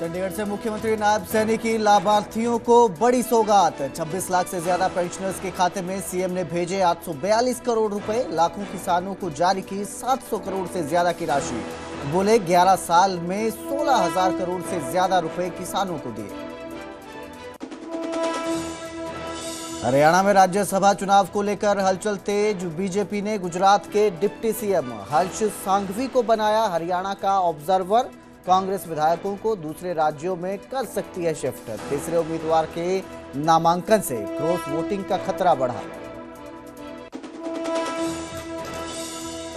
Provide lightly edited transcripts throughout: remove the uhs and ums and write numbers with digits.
चंडीगढ़ से मुख्यमंत्री नायब सैनी की लाभार्थियों को बड़ी सौगात। 26 लाख से ज्यादा पेंशनर्स के खाते में सीएम ने भेजे 842 करोड़ रुपए। लाखों किसानों को जारी की 700 करोड़ से ज्यादा की राशि। बोले 11 साल में 16,000 करोड़ से ज्यादा रुपए किसानों को दिए। हरियाणा में राज्यसभा चुनाव को लेकर हलचल तेज। बीजेपी ने गुजरात के डिप्टी सीएम हर्ष सांघवी को बनाया हरियाणा का ऑब्जर्वर। कांग्रेस विधायकों को दूसरे राज्यों में कर सकती है शिफ्ट। तीसरे उम्मीदवार के नामांकन से क्रॉस वोटिंग का खतरा बढ़ा।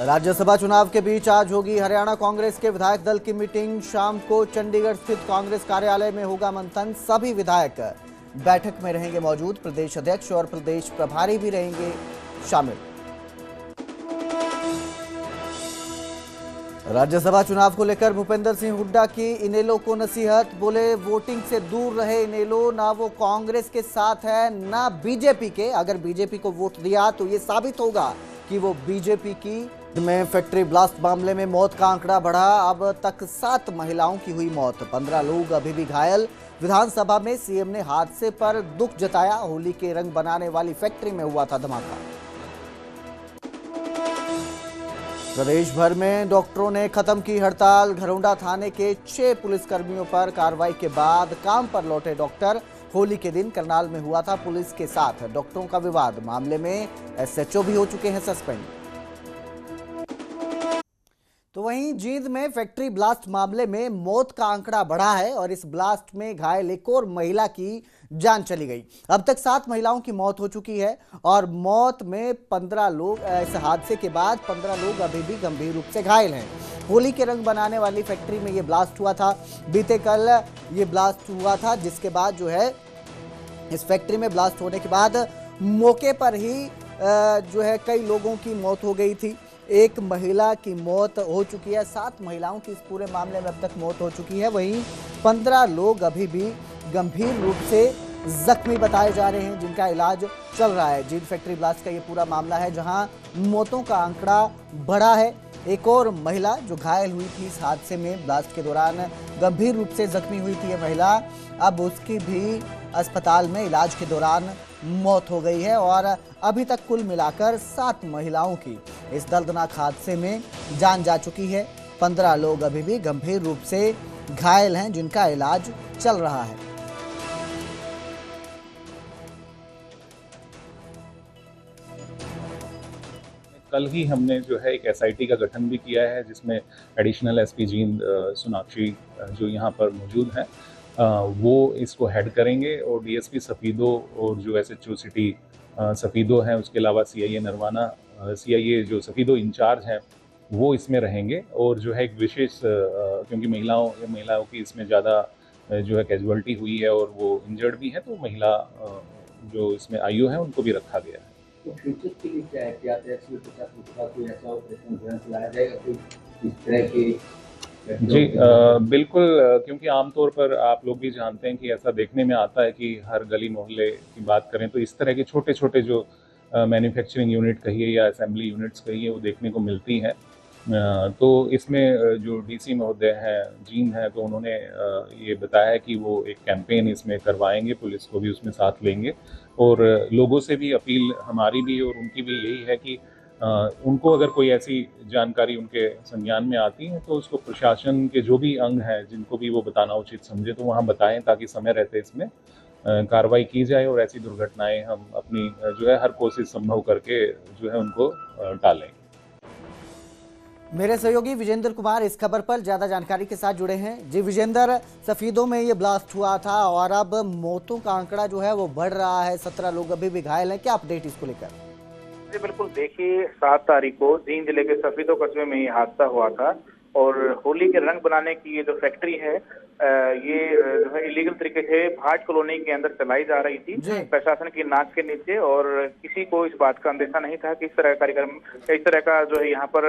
राज्यसभा चुनाव के बीच आज होगी हरियाणा कांग्रेस के विधायक दल की मीटिंग। शाम को चंडीगढ़ स्थित कांग्रेस कार्यालय में होगा मंथन। सभी विधायक बैठक में रहेंगे मौजूद। प्रदेश अध्यक्ष और प्रदेश प्रभारी भी रहेंगे शामिल। राज्यसभा चुनाव को लेकर भूपेंद्र सिंह हुड्डा की इनेलो को नसीहत। बोले वोटिंग से दूर रहे इनेलो, ना वो कांग्रेस के साथ है ना बीजेपी के। अगर बीजेपी को वोट दिया तो ये साबित होगा कि वो बीजेपी की। में फैक्ट्री ब्लास्ट मामले में मौत का आंकड़ा बढ़ा। अब तक 7 महिलाओं की हुई मौत, 15 लोग अभी भी घायल। विधानसभा में सीएम ने हादसे पर दुख जताया। होली के रंग बनाने वाली फैक्ट्री में हुआ था धमाका। प्रदेश भर में डॉक्टरों ने खत्म की हड़ताल। घरौंडा थाने के 6 पुलिसकर्मियों पर कार्रवाई के बाद काम पर लौटे डॉक्टर। होली के दिन करनाल में हुआ था पुलिस के साथ डॉक्टरों का विवाद। मामले में एसएचओ भी हो चुके हैं सस्पेंड। तो वहीं जींद में फैक्ट्री ब्लास्ट मामले में मौत का आंकड़ा बढ़ा है और इस ब्लास्ट में घायल एक और महिला की जान चली गई। अब तक 7 महिलाओं की मौत हो चुकी है और मौत में 15 लोग, इस हादसे के बाद 15 लोग अभी भी गंभीर रूप से घायल हैं। होली के रंग बनाने वाली फैक्ट्री में ये ब्लास्ट हुआ था। बीते कल ये ब्लास्ट हुआ था, जिसके बाद जो है इस फैक्ट्री में ब्लास्ट होने के बाद मौके पर ही जो है कई लोगों की मौत हो गई थी। एक महिला की मौत हो चुकी है। 7 महिलाओं की इस पूरे मामले में अब तक मौत हो चुकी है। वहीं 15 लोग अभी भी गंभीर रूप से जख्मी बताए जा रहे हैं, जिनका इलाज चल रहा है। जींद फैक्ट्री ब्लास्ट का ये पूरा मामला है, जहां मौतों का आंकड़ा बढ़ा है। एक और महिला जो घायल हुई थी इस हादसे में, ब्लास्ट के दौरान गंभीर रूप से जख्मी हुई थी ये महिला। अब उसकी भी अस्पताल में इलाज के दौरान मौत हो गई है और अभी तक कुल मिलाकर 7 महिलाओं की इस दर्दनाक हादसे में जान जा चुकी है। 15 लोग अभी भी गंभीर रूप से घायल हैं, जिनका इलाज चल रहा है। कल ही हमने जो है एक एसआईटी का गठन भी किया है, जिसमें एडिशनल एसपी जींद सोनाक्षी जो यहाँ पर मौजूद हैं वो इसको हेड करेंगे और डीएसपी सफीदो और जो एसएचओ सिटी सफीदो हैं, उसके अलावा सीआईए नरवाना, सीआईए जो सफीदो इंचार्ज हैं वो इसमें रहेंगे। और जो है एक विशेष क्योंकि महिलाओं की इसमें ज़्यादा जो है कैजुअलिटी हुई है और वो इंजर्ड भी है, तो महिला जो इसमें आईओ है उनको भी रखा गया है। तो फ्यूचर के लिए क्या एहतियात है? 150 कोई ऐसा ऑपरेशन ध्यान से लाया जाएगा कोई इस तरह के? जी बिल्कुल, क्योंकि आमतौर पर आप लोग भी जानते हैं कि ऐसा देखने में आता है कि हर गली मोहल्ले की बात करें तो इस तरह के छोटे छोटे जो मैन्युफैक्चरिंग यूनिट कहिए या असेंबली यूनिट्स कहिए वो देखने को मिलती हैं। तो इसमें जो डीसी महोदय हैं जींद हैं, तो उन्होंने ये बताया है कि वो एक कैंपेन इसमें करवाएंगे, पुलिस को भी उसमें साथ लेंगे और लोगों से भी अपील हमारी भी और उनकी भी यही है कि उनको अगर कोई ऐसी जानकारी उनके संज्ञान में आती है तो उसको प्रशासन के जो भी अंग हैं जिनको भी वो बताना उचित समझे तो वहाँ बताएं, ताकि समय रहते इसमें कार्रवाई की जाए और ऐसी दुर्घटनाएं हम अपनी जो है हर कोशिश संभव करके जो है उनको टालें। मेरे सहयोगी विजेंद्र कुमार इस खबर पर ज्यादा जानकारी के साथ जुड़े हैं। जी विजेंद्र, सफीदों में ये ब्लास्ट हुआ था और अब मौतों का आंकड़ा जो है वो बढ़ रहा है। 17 लोग अभी भी घायल हैं, क्या अपडेट इसको लेकर? जी बिल्कुल, देखिए 7 तारीख को जींद जिले के सफीदो कस्बे में ये हादसा हुआ था और होली के रंग बनाने की ये जो फैक्ट्री है ये जो है इलीगल तरीके से भाट कॉलोनी के अंदर चलाई जा रही थी प्रशासन की नाक के नीचे, और किसी को इस बात का अंदेशा नहीं था कि इस तरह का कार्यक्रम, इस तरह का जो है यहाँ पर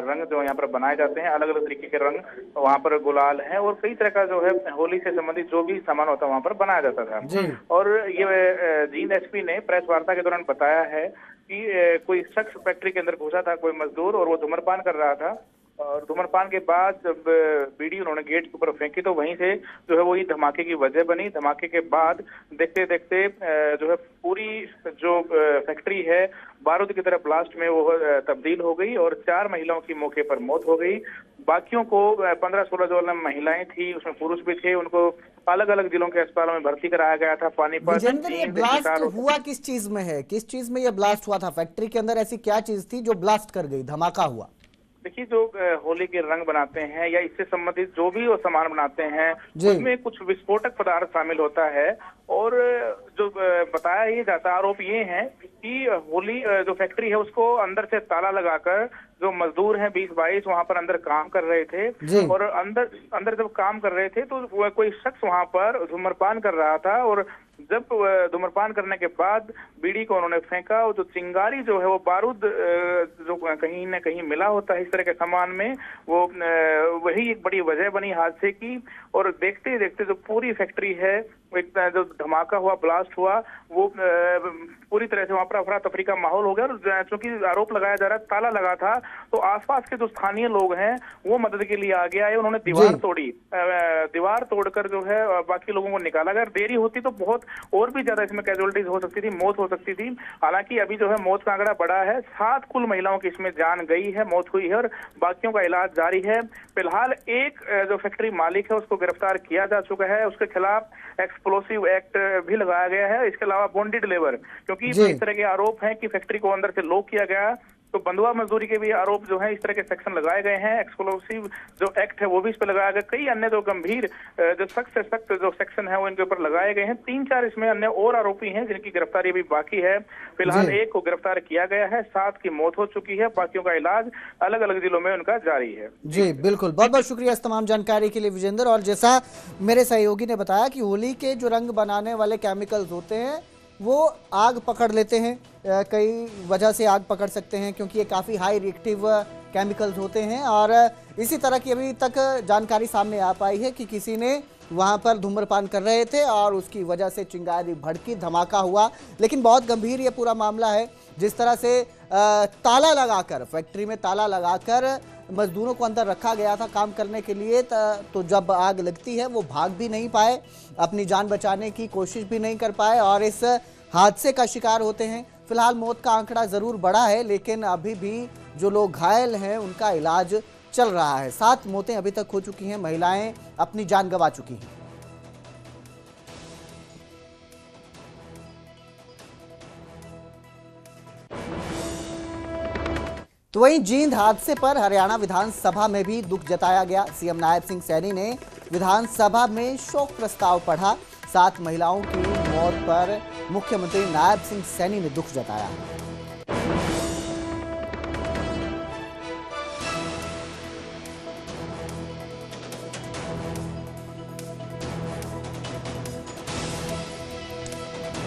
रंग जो यहाँ पर बनाए जाते हैं, अलग अलग तरीके के रंग, वहाँ पर गुलाल है और कई तरह का जो है होली से संबंधित जो भी सामान होता है वहाँ पर बनाया जाता था। और ये जींद एसपी ने प्रेस वार्ता के दौरान बताया है कि कोई शख्स फैक्ट्री के अंदर घुसा था, कोई मजदूर, और वो धूम्रपान कर रहा था और धूम्रपान के बाद जब बीड़ी उन्होंने गेट के ऊपर फेंकी तो वहीं से जो है वही धमाके की वजह बनी। धमाके के बाद देखते देखते जो है पूरी जो फैक्ट्री है बारूद की तरह ब्लास्ट में वो तब्दील हो गई और 4 महिलाओं की मौके पर मौत हो गई। बाकियों को 15-16 जो महिलाएं थी उसमें पुरुष भी थे, उनको अलग अलग जिलों के अस्पतालों में भर्ती कराया गया था। पानीपत ये ब्लास्ट हुआ किस चीज में है, किस चीज में ये ब्लास्ट हुआ था? फैक्ट्री के अंदर ऐसी क्या चीज थी जो ब्लास्ट कर गई, धमाका हुआ? देखिए, जो होली के रंग बनाते हैं या इससे संबंधित जो भी वो सामान बनाते हैं उसमें कुछ विस्फोटक पदार्थ शामिल होता है। और जो बताया ये जाता, आरोप ये है कि होली जो फैक्ट्री है उसको अंदर से ताला लगाकर जो मजदूर हैं 20-22 वहां पर अंदर काम कर रहे थे और अंदर जब काम कर रहे थे तो कोई शख्स वहां पर धूम्रपान कर रहा था और जब धूम्रपान करने के बाद बीड़ी को उन्होंने फेंका और जो चिंगारी जो है वो बारूद जो कहीं न कहीं मिला होता है इस तरह के सामान में, वो वही एक बड़ी वजह बनी हादसे की। और देखते ही देखते जो पूरी फैक्ट्री है एक जो धमाका हुआ, ब्लास्ट हुआ, वो पूरी तरह से वहां पर अफरा तफरी का माहौल हो गया। और चूंकि आरोप लगाया जा रहा है ताला लगा था तो आसपास के जो स्थानीय लोग हैं वो मदद के लिए आगे आए, उन्होंने दीवार तोड़ी, दीवार तोड़कर जो है बाकी लोगों को निकाला। अगर देरी होती तो बहुत और भी ज्यादा इसमें कैजुअलिटीज हो सकती थी, मौत हो सकती थी। हालांकि अभी जो है मौत का आंकड़ा बढ़ा है, 7 कुल महिलाओं की इसमें जान गई है, मौत हुई है और बाकियों का इलाज जारी है। फिलहाल एक जो फैक्ट्री मालिक है उसको गिरफ्तार किया जा चुका है, उसके खिलाफ एक्सप्लोसिव एक्ट भी लगाया गया है। इसके अलावा बॉन्डेड लेबर, क्योंकि इस तरह के आरोप हैं कि फैक्ट्री को अंदर से लॉक किया गया, तो बंधुआ मजदूरी के भी आरोप जो है इस तरह के सेक्शन लगाए गए हैं। एक्सप्लोसिव जो एक्ट है वो भी इस पर लगाया गया। कई अन्य जो गंभीर जो सख्त से सख्त जो सेक्शन है वो इनके ऊपर लगाए गए हैं। 3-4 इसमें अन्य और आरोपी हैं जिनकी गिरफ्तारी अभी बाकी है। फिलहाल एक को गिरफ्तार किया गया है, 7 की मौत हो चुकी है, बाकियों का इलाज अलग अलग जिलों में उनका जारी है। जी बिल्कुल, बहुत बहुत शुक्रिया इस तमाम जानकारी के लिए विजेंद्र। और जैसा मेरे सहयोगी ने बताया कि होली के जो रंग बनाने वाले केमिकल्स होते हैं वो आग पकड़ लेते हैं, कई वजह से आग पकड़ सकते हैं क्योंकि ये काफ़ी हाई रिएक्टिव केमिकल्स होते हैं। और इसी तरह की अभी तक जानकारी सामने आ पाई है कि किसी ने वहाँ पर धूम्रपान कर रहे थे और उसकी वजह से चिंगारी भड़की, धमाका हुआ। लेकिन बहुत गंभीर ये पूरा मामला है, जिस तरह से ताला लगाकर, फैक्ट्री में ताला लगाकर मजदूरों को अंदर रखा गया था काम करने के लिए, तो जब आग लगती है वो भाग भी नहीं पाए, अपनी जान बचाने की कोशिश भी नहीं कर पाए और इस हादसे का शिकार होते हैं। फिलहाल मौत का आंकड़ा ज़रूर बढ़ा है, लेकिन अभी भी जो लोग घायल हैं उनका इलाज चल रहा है। 7 मौतें अभी तक हो चुकी हैं, महिलाएं अपनी जान गंवा चुकी हैं। तो वहीं जींद हादसे पर हरियाणा विधानसभा में भी दुख जताया गया। सीएम नायब सिंह सैनी ने विधानसभा में शोक प्रस्ताव पढ़ा। 7 महिलाओं की मौत पर मुख्यमंत्री नायब सिंह सैनी ने दुख जताया।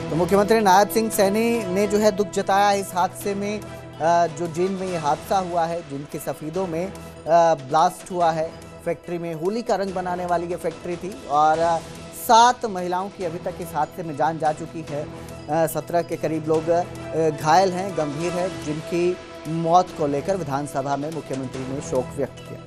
तो मुख्यमंत्री नायब सिंह सैनी ने जो है दुख जताया इस हादसे में, जो जींद में ये हादसा हुआ है, जींद के सफीदों में ब्लास्ट हुआ है। फैक्ट्री में होली का रंग बनाने वाली ये फैक्ट्री थी और 7 महिलाओं की अभी तक इस हादसे में जान जा चुकी है। 17 के करीब लोग घायल हैं, गंभीर है, जिनकी मौत को लेकर विधानसभा में मुख्यमंत्री ने शोक व्यक्त किया।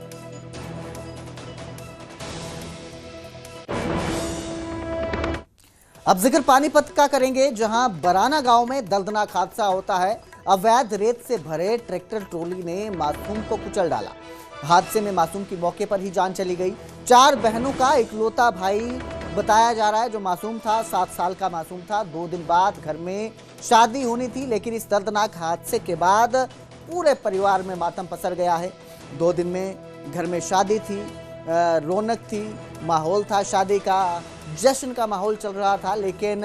अब जिक्र पानीपत का करेंगे, जहां बराना गांव में दर्दनाक हादसा होता है। अवैध रेत से भरे ट्रैक्टर ट्रॉली ने मासूम को कुचल डाला। हादसे में मासूम की मौके पर ही जान चली गई। 4 बहनों का इकलौता भाई बताया जा रहा है जो मासूम था, 7 साल का मासूम था। 2 दिन बाद घर में शादी होनी थी, लेकिन इस दर्दनाक हादसे के बाद पूरे परिवार में मातम पसर गया है। 2 दिन में घर में शादी थी, रौनक थी, माहौल था शादी का, जश्न का माहौल चल रहा था, लेकिन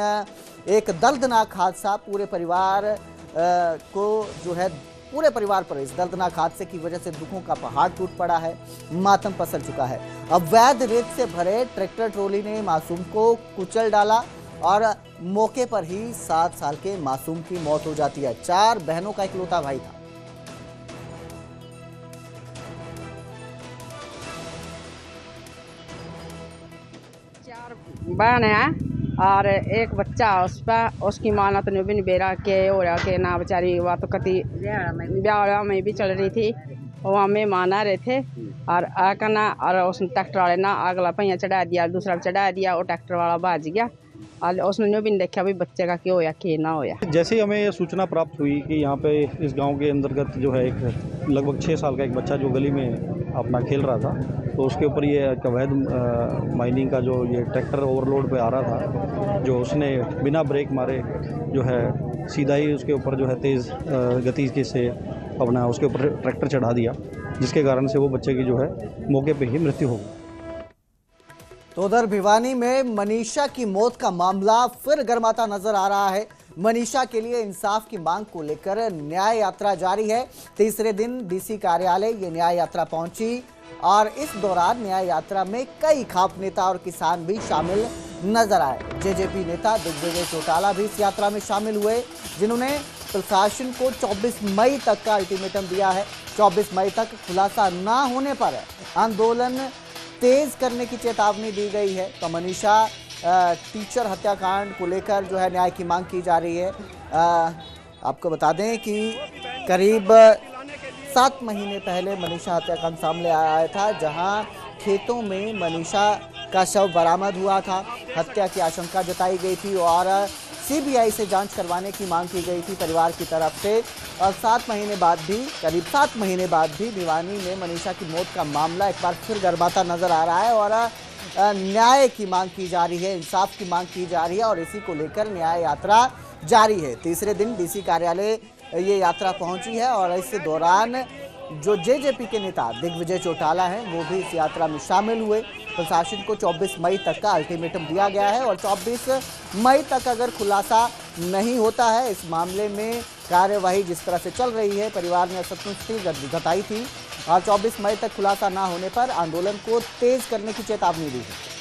एक दर्दनाक हादसा पूरे परिवार को जो है, पूरे परिवार पर इस दर्दनाक हादसे की वजह से दुखों का पहाड़ टूट पड़ा है, मातम पसर चुका है। अवैध रेत से भरे ट्रैक्टर ट्रॉली ने मासूम को कुचल डाला और मौके पर ही 7 साल के मासूम की मौत हो जाती है। 4 बहनों का इकलौता भाई था। बहन है और एक बच्चा उस पर, उसकी मानत ने भी बेरा के हो रहा के ना बेचारी, वह तो कति ब्याह में भी चल रही थी वहाँ मेहमान आ रहे थे और आकर ना और उसने ट्रैक्टर वाले ना अगला पहिया चढ़ा दिया, दूसरा चढ़ा दिया और ट्रैक्टर वाला भाज गया और उसने जो भी नहीं देखा भी बच्चे का क्या होया क्या ना होया। जैसे ही हमें ये सूचना प्राप्त हुई कि यहाँ पे इस गांव के अंतर्गत जो है एक लगभग 6 साल का एक बच्चा जो गली में अपना खेल रहा था, तो उसके ऊपर ये अवैध माइनिंग का जो ये ट्रैक्टर ओवरलोड पे आ रहा था, जो उसने बिना ब्रेक मारे जो है सीधा ही उसके ऊपर जो है तेज़ गति से अपना उसके ऊपर ट्रैक्टर चढ़ा दिया, जिसके कारण से वो बच्चे की जो है मौके पे ही मृत्यु हो गई। तो उधर भिवानी में मनीषा की मौत का मामला फिर गर्माता नजर आ रहा है। मनीषा के लिए इंसाफ की मांग को लेकर न्याय यात्रा जारी है। तीसरे दिन डीसी कार्यालय ये न्याय यात्रा पहुंची और इस दौरान न्याय यात्रा में कई खाप नेता और किसान भी शामिल नजर आए। जेजेपी नेता दिग्विजय चौटाला भी इस यात्रा में शामिल हुए, जिन्होंने प्रशासन को 24 मई तक का अल्टीमेटम दिया है। 24 मई तक खुलासा न होने पर आंदोलन तेज करने की चेतावनी दी गई है। तो मनीषा टीचर हत्याकांड को लेकर जो है न्याय की मांग की जा रही है। आपको बता दें कि करीब 7 महीने पहले मनीषा हत्याकांड सामने आया था, जहां खेतों में मनीषा का शव बरामद हुआ था। हत्या की आशंका जताई गई थी और सीबीआई से जांच करवाने की मांग की गई थी परिवार की तरफ से। और 7 महीने बाद भी, करीब 7 महीने बाद भी भिवानी में मनीषा की मौत का मामला एक बार फिर गर्माता नजर आ रहा है और न्याय की मांग की जा रही है, इंसाफ की मांग की जा रही है और इसी को लेकर न्याय यात्रा जारी है। तीसरे दिन डीसी कार्यालय ये यात्रा पहुंची है और इस दौरान जो जेजेपी के नेता दिग्विजय चौटाला हैं वो भी इस यात्रा में शामिल हुए। प्रशासन को 24 मई तक का अल्टीमेटम दिया गया है और 24 मई तक अगर खुलासा नहीं होता है इस मामले में कार्यवाही जिस तरह से चल रही है, परिवार ने असंतुष्टि जताई थी और 24 मई तक खुलासा ना होने पर आंदोलन को तेज करने की चेतावनी दी है।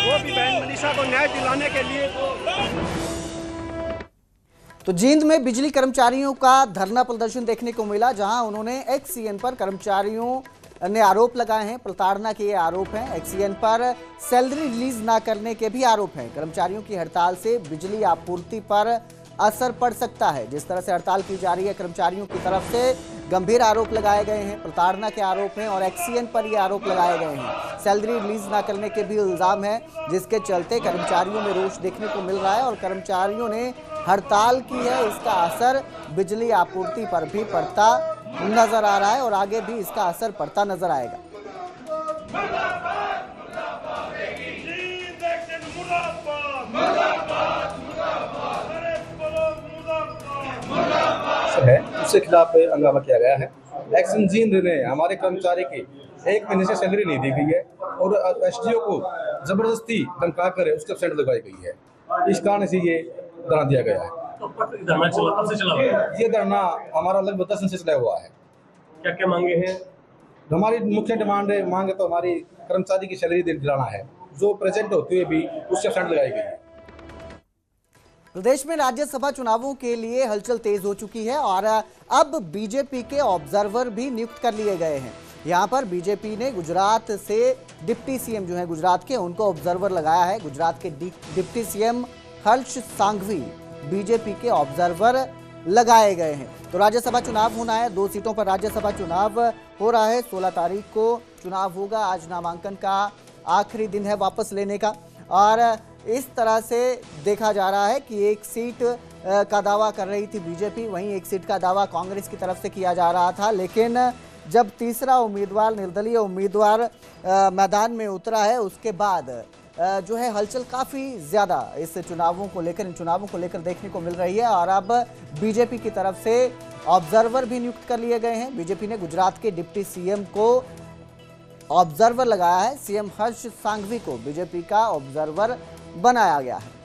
वो भी बहन मनीषा को न्याय दिलाने के लिए तो जींद में बिजली कर्मचारियों का धरना प्रदर्शन देखने को मिला, जहां उन्होंने एक्ससीएन पर कर्मचारियों ने आरोप लगाए हैं, प्रताड़ना के ये आरोप हैं। एक्ससीएन पर सैलरी रिलीज ना करने के भी आरोप हैं। कर्मचारियों की हड़ताल से बिजली आपूर्ति पर असर पड़ सकता है। जिस तरह से हड़ताल की जा रही है, कर्मचारियों की तरफ से गंभीर आरोप लगाए गए हैं, प्रताड़ना के आरोप हैं और एक्ससीएन पर ये आरोप लगाए गए हैं। सैलरी रिलीज ना करने के भी इल्जाम है, जिसके चलते कर्मचारियों में रोष देखने को मिल रहा है और कर्मचारियों ने हड़ताल की है। इसका असर बिजली आपूर्ति पर भी पड़ता नजर आ रहा है और आगे भी इसका असर पड़ता नजर आएगा। है उसके खिलाफ हंगामा किया गया है। एक्शन जींद ने हमारे कर्मचारी की 1 महीने से सैलरी नहीं दी गई है और एसडीओ को जबरदस्ती धमका कर उसके एब्सेंट लगाई गई है। इस कारण से ये धरना दिया गया है। तो धरना कब से चला हुआ है? ये धरना हमारा लगभग 10 दिन से चला हुआ है। क्या क्या मांगे हैं? हमारी मुख्य मांग तो हमारी कर्मचारी की सैलरी दिलाना है, जो प्रेजेंट होते हुए भी उससे एब्सेंट लगाई गई है। प्रदेश में राज्यसभा चुनावों के लिए हलचल तेज हो चुकी है और अब बीजेपी के ऑब्जर्वर भी नियुक्त कर लिए गए हैं। यहाँ पर बीजेपी ने गुजरात से डिप्टी सीएम जो है गुजरात के, उनको ऑब्जर्वर लगाया है। गुजरात के डिप्टी सीएम हर्ष सांघवी बीजेपी के ऑब्जर्वर लगाए गए हैं। तो राज्यसभा चुनाव होना है, 2 सीटों पर राज्यसभा चुनाव हो रहा है। 16 तारीख को चुनाव होगा। आज नामांकन का आखिरी दिन है वापस लेने का और इस तरह से देखा जा रहा है कि 1 सीट का दावा कर रही थी बीजेपी, वहीं 1 सीट का दावा कांग्रेस की तरफ से किया जा रहा था। लेकिन जब तीसरा उम्मीदवार, निर्दलीय उम्मीदवार मैदान में उतरा है, उसके बाद जो है हलचल काफ़ी ज़्यादा इस चुनावों को लेकर, इन चुनावों को लेकर देखने को मिल रही है और अब बीजेपी की तरफ से ऑब्जर्वर भी नियुक्त कर लिए गए हैं। बीजेपी ने गुजरात के डिप्टी सीएम को ऑब्जर्वर लगाया है। सीएम हर्ष सांघवी को बीजेपी का ऑब्जर्वर बनाया गया है।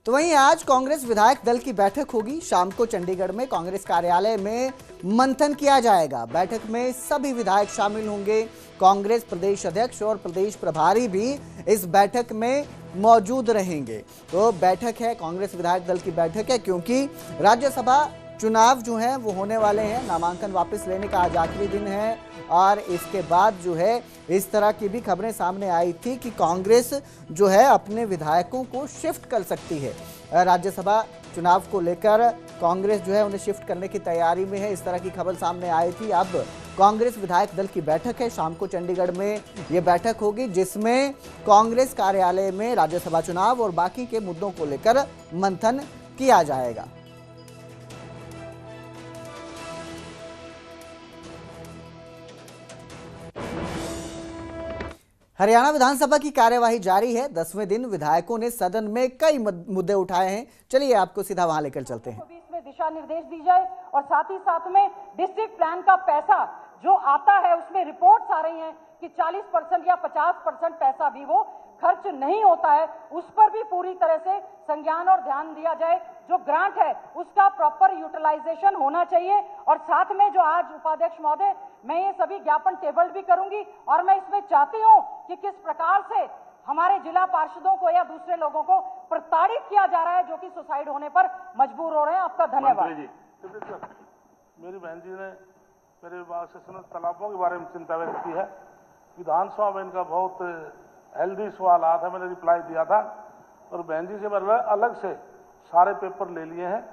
तो वहीं आज कांग्रेस विधायक दल की बैठक होगी। शाम को चंडीगढ़ में कांग्रेस कार्यालय में मंथन किया जाएगा। बैठक में सभी विधायक शामिल होंगे। कांग्रेस प्रदेश अध्यक्ष और प्रदेश प्रभारी भी इस बैठक में मौजूद रहेंगे। तो बैठक है, कांग्रेस विधायक दल की बैठक है, क्योंकि राज्यसभा चुनाव जो हैं वो होने वाले हैं। नामांकन वापस लेने का आज आखिरी दिन है और इसके बाद जो है इस तरह की भी खबरें सामने आई थी कि कांग्रेस जो है अपने विधायकों को शिफ्ट कर सकती है। राज्यसभा चुनाव को लेकर कांग्रेस जो है उन्हें शिफ्ट करने की तैयारी में है, इस तरह की खबर सामने आई थी। अब कांग्रेस विधायक दल की बैठक है, शाम को चंडीगढ़ में ये बैठक होगी जिसमें कांग्रेस कार्यालय में राज्यसभा चुनाव और बाकी के मुद्दों को लेकर मंथन किया जाएगा। हरियाणा विधानसभा की कार्यवाही जारी है। 10वें दिन विधायकों ने सदन में कई मुद्दे उठाए हैं। चलिए आपको सीधा वहां लेकर चलते हैं। इसमें दिशा निर्देश दी जाए और साथ ही साथ में डिस्ट्रिक्ट प्लान का पैसा जो आता है उसमें रिपोर्ट्स आ रही हैं कि 40% या 50% पैसा भी वो खर्च नहीं होता है, उस पर भी पूरी तरह से संज्ञान और ध्यान दिया जाए। जो ग्रांट है उसका प्रॉपर यूटिलाइजेशन होना चाहिए। और साथ में जो आज उपाध्यक्ष महोदय, मैं ये सभी ज्ञापन टेबल भी करूंगी और मैं इसमें चाहती हूँ कि किस प्रकार से हमारे जिला पार्षदों को या दूसरे लोगों को प्रताड़ित किया जा रहा है जो कि सुसाइड होने पर मजबूर हो रहे हैं। आपका धन्यवाद। मेरी बहन जी ने मेरे विभाग से तालाबों के बारे में चिंता व्यक्त की है। विधानसभा में इनका बहुत हेल्दी सवाल आया था, मैंने रिप्लाई दिया था और बहन जी से मैंने अलग से सारे पेपर ले लिए हैं।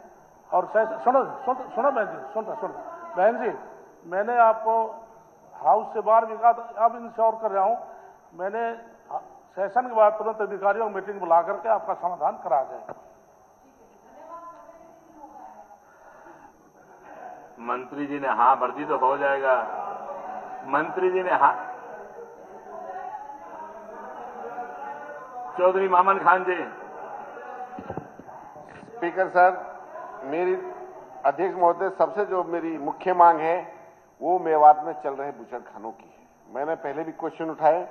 और सुनो बहन जी, मैंने आपको हाउस से बाहर भी कहा था, अब इंश्योर कर रहा हूँ, मैंने सेशन के बाद तुरंत अधिकारियों को मीटिंग बुला करके आपका समाधान करा जाएगा। मंत्री जी ने हाँ भर दी तो हो जाएगा। मंत्री जी ने हाँ। चौधरी मामन खान जी। स्पीकर सर, मेरी अध्यक्ष महोदय, सबसे जो मेरी मुख्य मांग है वो मेवात में चल रहे बूचड़खानों की है। मैंने पहले भी क्वेश्चन उठाए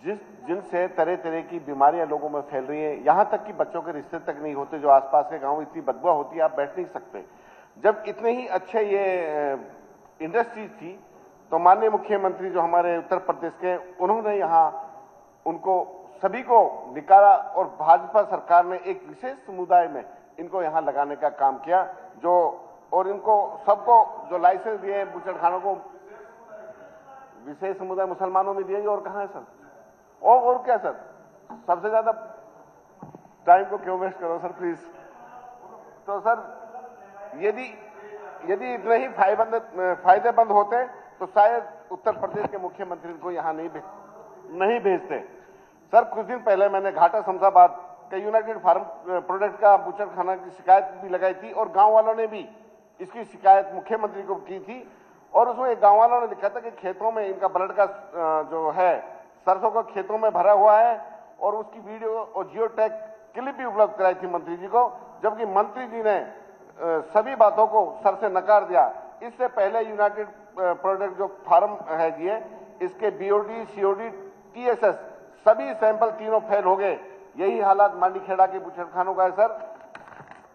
जिनसे तरह तरह की बीमारियां लोगों में फैल रही हैं, यहां तक कि बच्चों के रिश्ते तक नहीं होते, जो आसपास के गांव इतनी बदबू होती है आप बैठ नहीं सकते। जब इतने ही अच्छे ये इंडस्ट्री थी तो माननीय मुख्यमंत्री जो हमारे उत्तर प्रदेश के, उन्होंने यहाँ उनको सभी को निकाला और भाजपा सरकार ने एक विशेष समुदाय में इनको यहाँ लगाने का काम किया, जो और इनको सबको जो लाइसेंस दिए बूचड़खानों को विशेष समुदाय मुसलमानों में दिए। और कहाँ है सर? और क्या सर? सबसे ज्यादा टाइम को क्यों वेस्ट करो सर प्लीज। तो सर यदि इतने ही फायदेमंद होते तो शायद उत्तर प्रदेश के मुख्यमंत्री को यहाँ नहीं भेजते। सर कुछ दिन पहले मैंने घाटा शमशाबाद का यूनाइटेड फार्म प्रोडक्ट का बूचड़खाना की शिकायत भी लगाई थी और गांव वालों ने भी इसकी शिकायत मुख्यमंत्री को की थी। और उसमें गांव वालों ने लिखा था कि खेतों में इनका ब्लड का जो है सरसों का खेतों में भरा हुआ है और उसकी वीडियो और जियो टैग क्लिप भी उपलब्ध कराई थी मंत्री जी को, जबकि मंत्री जी ने सभी बातों को सर से नकार दिया। इससे पहले यूनाइटेड प्रोडक्ट जो फार्म है जी इसके बीओडी, सीओडी, टीएसएस सभी सैंपल तीनों फेल हो गए। यही हालात मांडीखेड़ा के बूचड़खानों का है सर।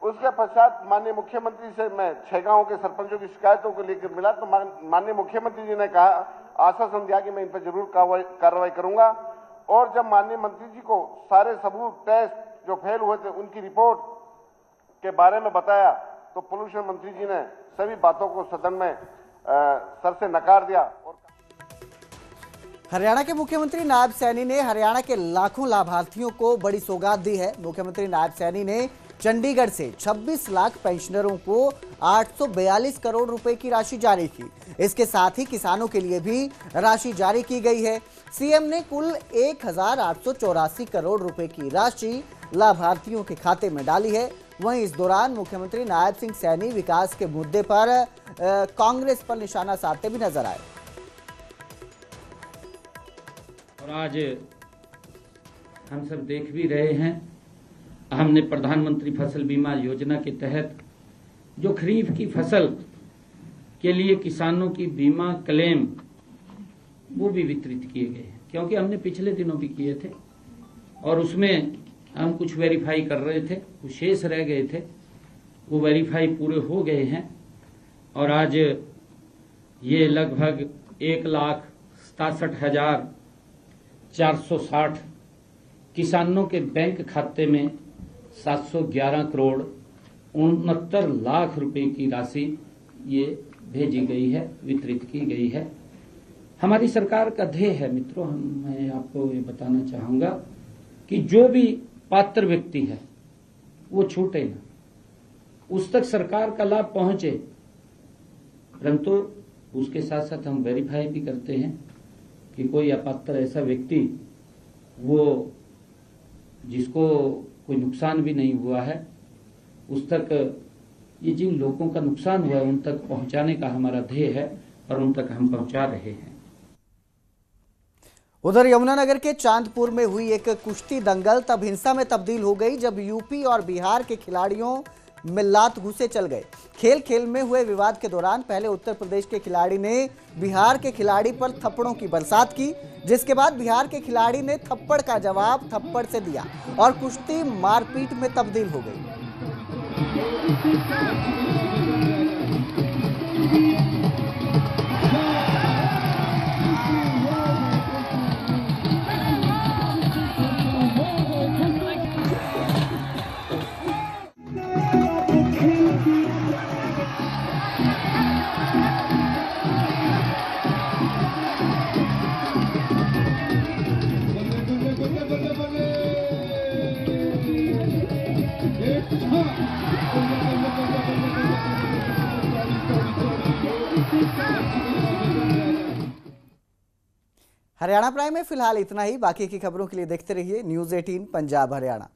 उसके पश्चात माननीय मुख्यमंत्री से मैं 6 गांवों के सरपंचों की शिकायतों को लेकर मिला तो माननीय मुख्यमंत्री जी ने कहा, आश्वासन दिया कि मैं इन पर जरूर कार्रवाई करूंगा। और जब माननीय मंत्री जी को सारे सबूत टेस्ट जो फेल हुए थे उनकी रिपोर्ट के बारे में बताया तो पोल्यूशन मंत्री जी ने सभी बातों को सदन में सर से नकार दिया। और हरियाणा के मुख्यमंत्री नायब सैनी ने हरियाणा के लाखों लाभार्थियों को बड़ी सौगात दी है। मुख्यमंत्री नायब सैनी ने चंडीगढ़ से 26 लाख पेंशनरों को 842 करोड़ रुपए की राशि जारी की। इसके साथ ही किसानों के लिए भी राशि जारी की गई है। सीएम ने कुल 1884 करोड़ रुपए की राशि लाभार्थियों के खाते में डाली है। वहीं इस दौरान मुख्यमंत्री नायब सिंह सैनी विकास के मुद्दे पर कांग्रेस पर निशाना साधते भी नजर आए। और आज हम सब देख भी रहे हैं, हमने प्रधानमंत्री फसल बीमा योजना के तहत जो खरीफ की फसल के लिए किसानों की बीमा क्लेम वो भी वितरित किए गए हैं, क्योंकि हमने पिछले दिनों भी किए थे और उसमें हम कुछ वेरीफाई कर रहे थे, कुछ शेष रह गए थे, वो वेरीफाई पूरे हो गए हैं। और आज ये लगभग 1,67,460 किसानों के बैंक खाते में 711 करोड़ 69 लाख रुपए की राशि ये भेजी गई है, वितरित की गई है। हमारी सरकार का ध्येय है मित्रों, मैं आपको ये बताना चाहूंगा कि जो भी पात्र व्यक्ति है वो छूटे ना, उस तक सरकार का लाभ पहुंचे। परंतु उसके साथ साथ हम वेरीफाई भी करते हैं कि कोई अपात्र ऐसा व्यक्ति वो जिसको कोई नुकसान भी नहीं हुआ है, उस तक ये जिन लोगों का नुकसान हुआ है उन तक पहुंचाने का हमारा ध्येय है और उन तक हम पहुंचा रहे हैं। उधर यमुनानगर के चांदपुर में हुई एक कुश्ती दंगल तब हिंसा में तब्दील हो गई जब यूपी और बिहार के खिलाड़ियों में लात घुसे चल गए। खेल खेल में हुए विवाद के दौरान पहले उत्तर प्रदेश के खिलाड़ी ने बिहार के खिलाड़ी पर थप्पड़ों की बरसात की, जिसके बाद बिहार के खिलाड़ी ने थप्पड़ का जवाब थप्पड़ से दिया और कुश्ती मारपीट में तब्दील हो गई। हरियाणा प्राइम में फिलहाल इतना ही। बाकी की खबरों के लिए देखते रहिए न्यूज़ 18 पंजाब हरियाणा।